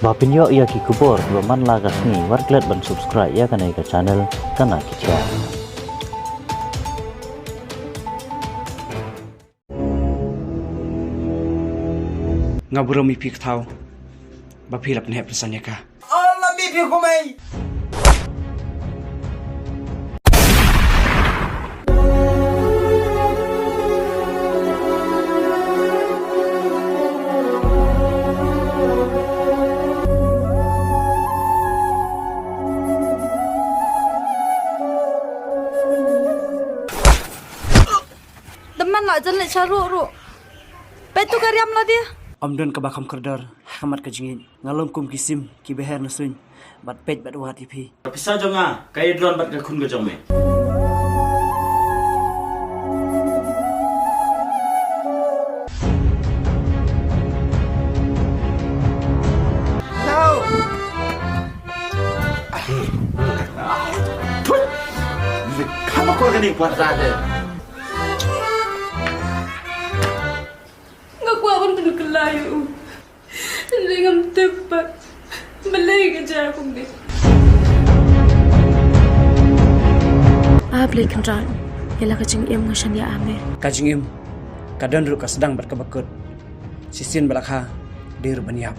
Bapinyo ia ki kubor baman lagas ni warklet ban subscribe ya kanai ka channel kana kicha. Ngaburo mi pik thau bapilap ne pesannya ka. Allah mi pik kumai. Teman nak jalan caruk ru. Betul karyam lah dia. Amdan ka bakam kerdar hamat ka jingin ngalom kum kisim ki beher nasun bat pet bat wat ipi. Pisa jonga kai drone bat ka khun ga jong me. Kamu kau ni buat saja. Ngaku abang tu kelayu. Dengan tepat. Malay kerja aku ni. Ablay kenran. Yala kajing im ngasan ya ame. Kajing im kadan ru ka sedang bat ka bakut. Sisin balakha dir baniap.